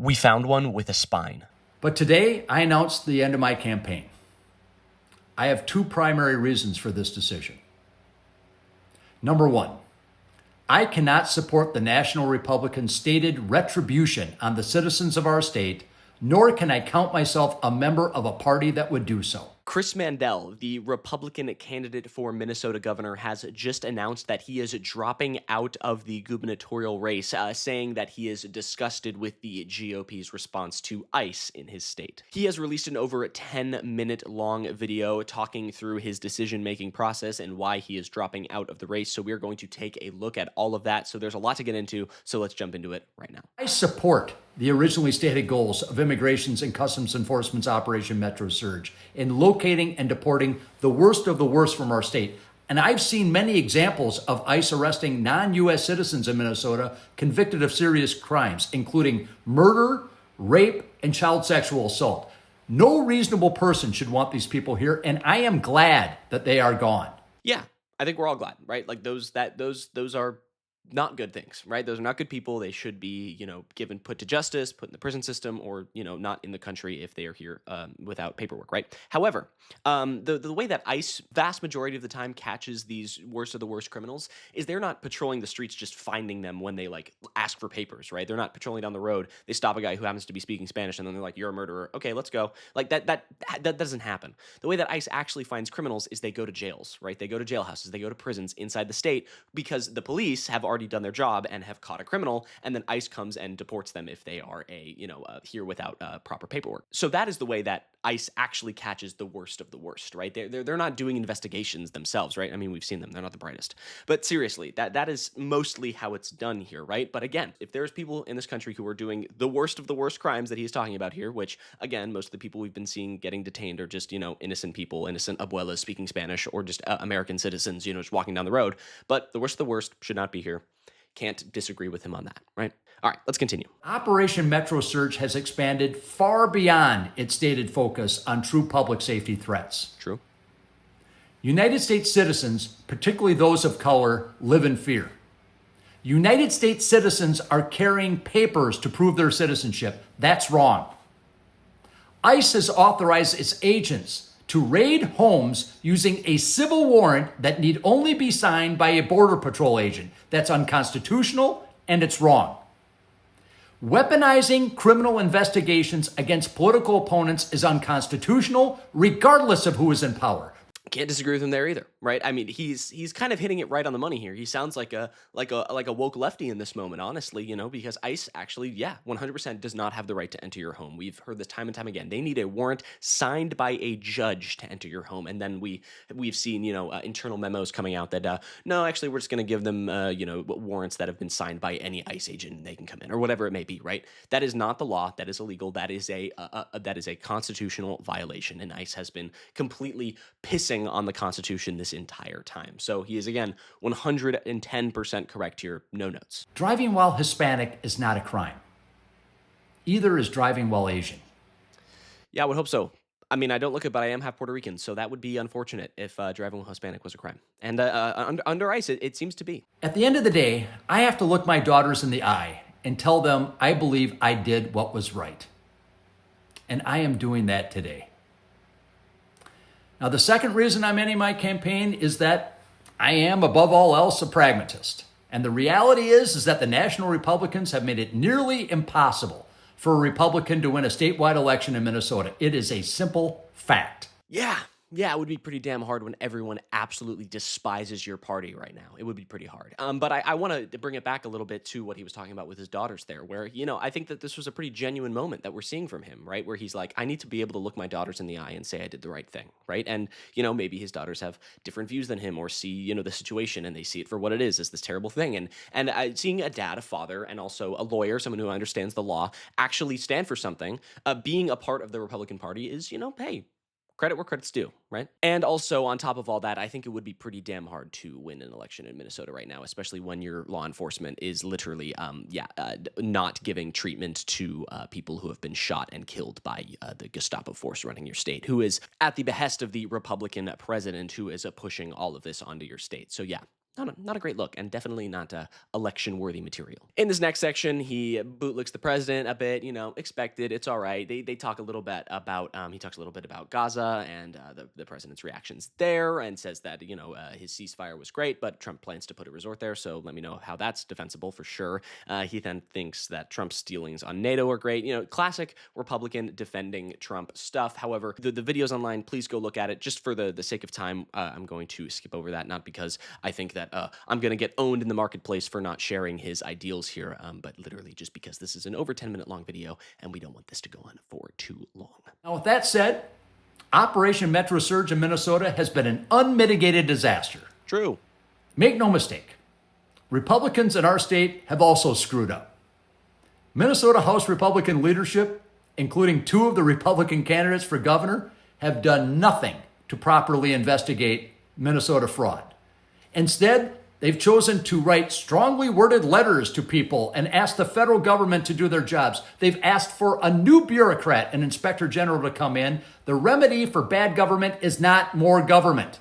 We found one with a spine. But today, I announced the end of my campaign. I have two primary reasons for this decision. Number one, I cannot support the National Republican's stated retribution on the citizens of our state, nor can I count myself a member of a party that would do so. Chris Madel, the Republican candidate for Minnesota governor, has just announced that he is dropping out of the gubernatorial race, saying that he is disgusted with the GOP's response to ICE in his state. He has released an over 10-minute long video talking through his decision-making process and why he is dropping out of the race. So we're going to take a look at all of that. So there's a lot to get into, so let's jump into it right now. I support the originally stated goals of Immigrations and Customs Enforcement's Operation Metro Surge in locating and deporting the worst of the worst from our state. And I've seen many examples of ICE arresting non-U.S. citizens in Minnesota convicted of serious crimes, including murder, rape, and child sexual assault. No reasonable person should want these people here, and I am glad that they are gone. Yeah, I think we're all glad, right? Like those are not good things, right? Those are not good people. They should be, put to justice, put in the prison system, or, not in the country if they are here without paperwork, right? However, the way that ICE vast majority of the time catches these worst of the worst criminals is they're not patrolling the streets just finding them when they ask for papers, right? They're not patrolling down the road. They stop a guy who happens to be speaking Spanish and then they're like, "You're a murderer. Okay, let's go." Like that doesn't happen. The way that ICE actually finds criminals is they go to jails, right? They go to jailhouses, they go to prisons inside the state because the police have already done their job and have caught a criminal, and then ICE comes and deports them if they are here without proper paperwork. So that is the way that ICE actually catches the worst of the worst, right? They're not doing investigations themselves, right? I mean, we've seen them; they're not the brightest. But seriously, that is mostly how it's done here, right? But again, if there's people in this country who are doing the worst of the worst crimes that he's talking about here, which again, most of the people we've been seeing getting detained are just innocent people, innocent abuelas speaking Spanish, or just American citizens, just walking down the road. But the worst of the worst should not be here. Can't disagree with him on that, right? All right, let's continue. Operation Metro Surge has expanded far beyond its stated focus on true public safety threats. True. United States citizens, particularly those of color, live in fear. United States citizens are carrying papers to prove their citizenship. That's wrong. ICE has authorized its agents to raid homes using a civil warrant that need only be signed by a Border Patrol agent. That's unconstitutional and it's wrong. Weaponizing criminal investigations against political opponents is unconstitutional, regardless of who is in power. Can't disagree with him there either, right? I mean, he's kind of hitting it right on the money here. He sounds like a woke lefty in this moment, honestly, because ICE actually, 100% does not have the right to enter your home. We've heard this time and time again. They need a warrant signed by a judge to enter your home, and then we've seen internal memos coming out that no, actually, we're just going to give them warrants that have been signed by any ICE agent, and they can come in or whatever it may be, right? That is not the law. That is illegal. That is a constitutional violation, and ICE has been completely pissing on the Constitution this entire time. So he is, again, 110% correct here. No notes. Driving while Hispanic is not a crime. Either is driving while Asian. Yeah, I would hope so. I mean, I don't look it, but I am half Puerto Rican, so that would be unfortunate if driving while Hispanic was a crime. And under ICE, it seems to be. At the end of the day, I have to look my daughters in the eye and tell them I believe I did what was right. And I am doing that today. Now, the second reason I'm ending my campaign is that I am, above all else, a pragmatist. And the reality is that the National Republicans have made it nearly impossible for a Republican to win a statewide election in Minnesota. It is a simple fact. Yeah, it would be pretty damn hard when everyone absolutely despises your party right now. It would be pretty hard. But I want to bring it back a little bit to what he was talking about with his daughters there, where, I think that this was a pretty genuine moment that we're seeing from him, right? Where he's like, I need to be able to look my daughters in the eye and say I did the right thing, right? And, maybe his daughters have different views than him or see, the situation and they see it for what it is this terrible thing. And seeing a dad, a father, and also a lawyer, someone who understands the law, actually stand for something, being a part of the Republican Party is, hey, credit where credit's due, right? And also, on top of all that, I think it would be pretty damn hard to win an election in Minnesota right now, especially when your law enforcement is literally, not giving treatment to people who have been shot and killed by the Gestapo force running your state, who is at the behest of the Republican president who is pushing all of this onto your state. So yeah, not a great look, and definitely not election-worthy material. In this next section, he bootlicks the president a bit. Expected. It's all right. They talk a little bit about he talks a little bit about Gaza and the president's reactions there, and says that his ceasefire was great, but Trump plans to put a resort there. So let me know how that's defensible for sure. He then thinks that Trump's dealings on NATO are great. Classic Republican defending Trump stuff. However, the video's online. Please go look at it. Just for the sake of time, I'm going to skip over that. Not because I think that I'm going to get owned in the marketplace for not sharing his ideals here, but literally just because this is an over 10-minute long video and we don't want this to go on for too long. Now, with that said, Operation Metro Surge in Minnesota has been an unmitigated disaster. True. Make no mistake, Republicans in our state have also screwed up. Minnesota House Republican leadership, including 2 of the Republican candidates for governor, have done nothing to properly investigate Minnesota fraud. Instead, they've chosen to write strongly worded letters to people and ask the federal government to do their jobs. They've asked for a new bureaucrat, an inspector general, to come in. The remedy for bad government is not more government.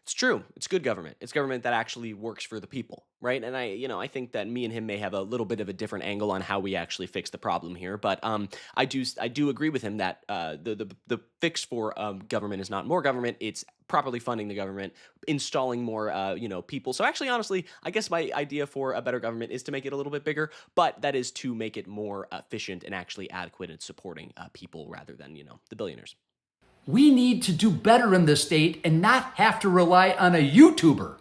It's true. It's good government. It's government that actually works for the people, right? And I think that me and him may have a little bit of a different angle on how we actually fix the problem here. But I do agree with him that the fix for government is not more government. It's properly funding the government, installing more people. So actually, honestly, I guess my idea for a better government is to make it a little bit bigger, but that is to make it more efficient and actually adequate at supporting people rather than the billionaires. We need to do better in this state and not have to rely on a YouTuber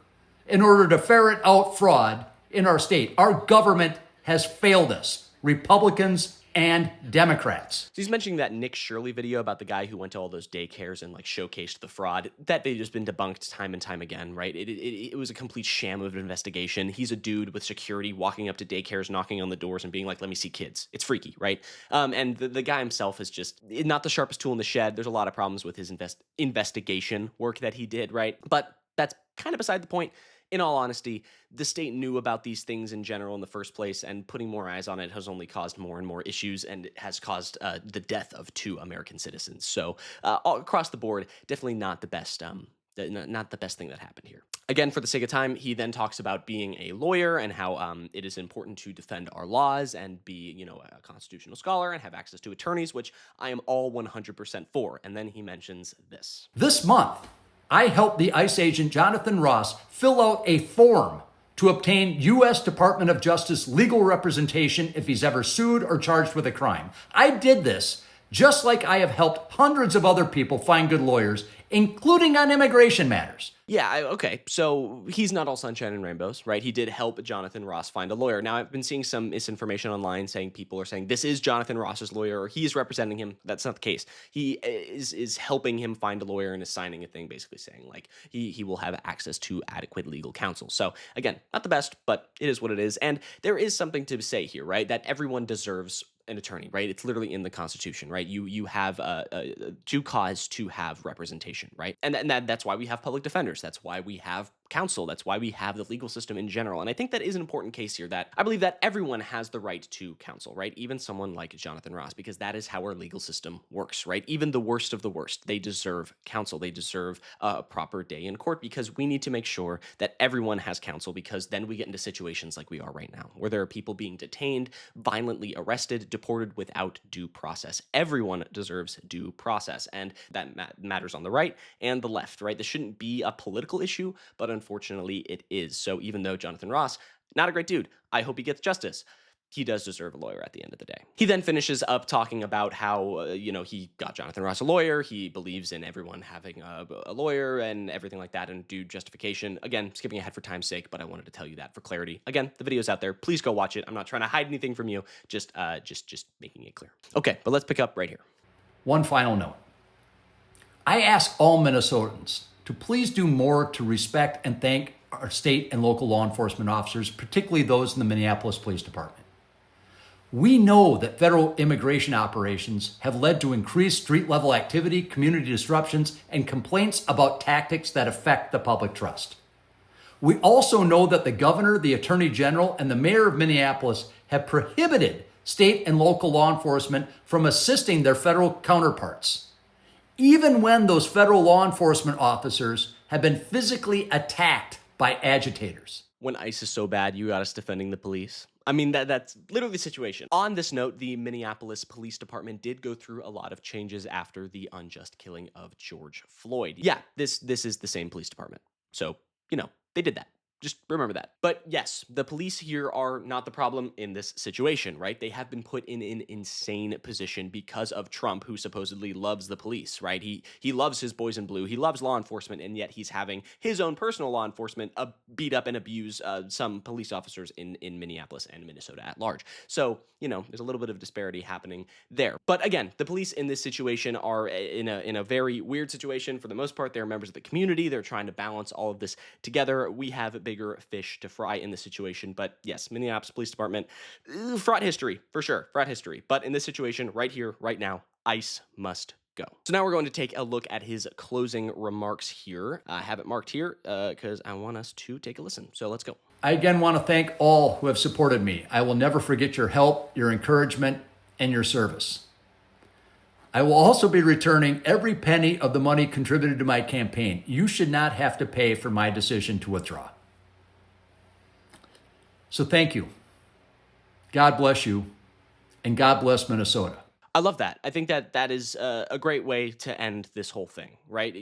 in order to ferret out fraud in our state. Our government has failed us, Republicans and Democrats. So he's mentioning that Nick Shirley video about the guy who went to all those daycares and showcased the fraud. That video's been debunked time and time again, right? It was a complete sham of an investigation. He's a dude with security walking up to daycares, knocking on the doors and being like, let me see kids. It's freaky, right? And the guy himself is just not the sharpest tool in the shed. There's a lot of problems with his investigation work that he did, right? But that's kind of beside the point. In all honesty, the state knew about these things in general in the first place, and putting more eyes on it has only caused more and more issues, and it has caused the death of 2 American citizens. So all across the board, definitely not the best not the best thing that happened here. Again, for the sake of time, he then talks about being a lawyer and how it is important to defend our laws and be, a constitutional scholar and have access to attorneys, which I am all 100% for. And then he mentions this. This month, I helped the ICE agent Jonathan Ross fill out a form to obtain U.S. Department of Justice legal representation if he's ever sued or charged with a crime. I did this just like I have helped hundreds of other people find good lawyers, including on immigration matters. Yeah, okay. So he's not all sunshine and rainbows, right? He did help Jonathan Ross find a lawyer. Now, I've been seeing some misinformation online saying people are saying this is Jonathan Ross's lawyer or he is representing him. That's not the case. He is helping him find a lawyer and is signing a thing basically saying he will have access to adequate legal counsel. So again, not the best, but it is what it is. And there is something to say here, right? That everyone deserves an attorney, right? It's literally in the Constitution, right? You have a due cause to have representation, right? And that's why we have public defenders. That's why we have counsel. That's why we have the legal system in general. And I think that is an important case here, that I believe that everyone has the right to counsel, right? Even someone like Jonathan Ross, because that is how our legal system works, right? Even the worst of the worst, they deserve counsel. They deserve a proper day in court, because we need to make sure that everyone has counsel, because then we get into situations like we are right now, where there are people being detained, violently arrested, deported without due process. Everyone deserves due process, and that matters on the right and the left, right? This shouldn't be a political issue, but unfortunately it is. So even though Jonathan Ross, not a great dude, I hope he gets justice. He does deserve a lawyer at the end of the day. He then finishes up talking about how, he got Jonathan Ross a lawyer. He believes in everyone having a lawyer and everything like that, and due justification. Again, skipping ahead for time's sake, but I wanted to tell you that for clarity. Again, the video's out there. Please go watch it. I'm not trying to hide anything from you. Just making it clear. Okay, but let's pick up right here. One final note. I ask all Minnesotans to please do more to respect and thank our state and local law enforcement officers, particularly those in the Minneapolis Police Department. We know that federal immigration operations have led to increased street-level activity, community disruptions, and complaints about tactics that affect the public trust. We also know that the governor, the attorney general, and the mayor of Minneapolis have prohibited state and local law enforcement from assisting their federal counterparts, even when those federal law enforcement officers have been physically attacked by agitators. When ICE is so bad, you got us defending the police. I mean, that's literally the situation. On this note, the Minneapolis Police Department did go through a lot of changes after the unjust killing of George Floyd. Yeah, this is the same police department. So, they did that. Just remember that. But yes, the police here are not the problem in this situation, right? They have been put in an insane position because of Trump, who supposedly loves the police, right? He loves his boys in blue. He loves law enforcement, and yet he's having his own personal law enforcement beat up and abuse some police officers in Minneapolis and Minnesota at large. So, there's a little bit of disparity happening there. But again, the police in this situation are in a very weird situation. For the most part, they're members of the community. They're trying to balance all of this together. We have bigger fish to fry in this situation. But yes, Minneapolis Police Department, fraught history, for sure, fraught history. But in this situation, right here, right now, ICE must go. So now we're going to take a look at his closing remarks here. I have it marked here because I want us to take a listen. So let's go. I again want to thank all who have supported me. I will never forget your help, your encouragement, and your service. I will also be returning every penny of the money contributed to my campaign. You should not have to pay for my decision to withdraw. So thank you. God bless you, and God bless Minnesota. I love that. I think that is a great way to end this whole thing, right?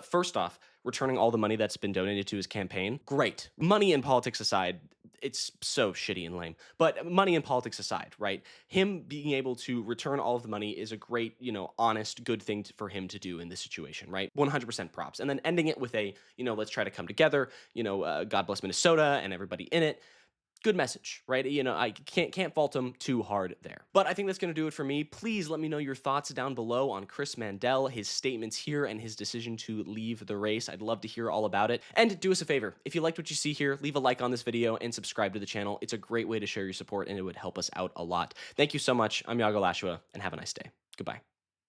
First off, returning all the money that's been donated to his campaign, great. Money in politics aside, it's so shitty and lame. But money in politics aside, right? Him being able to return all of the money is a great, honest, good thing for him to do in this situation, right? 100% props. And then ending it with a, let's try to come together, God bless Minnesota and everybody in it. Good message, right? I can't fault him too hard there. But I think that's going to do it for me. Please let me know your thoughts down below on Chris Madel, his statements here, and his decision to leave the race. I'd love to hear all about it. And do us a favor. If you liked what you see here, leave a like on this video and subscribe to the channel. It's a great way to share your support, and it would help us out a lot. Thank you so much. I'm Iago Lashua, and have a nice day. Goodbye.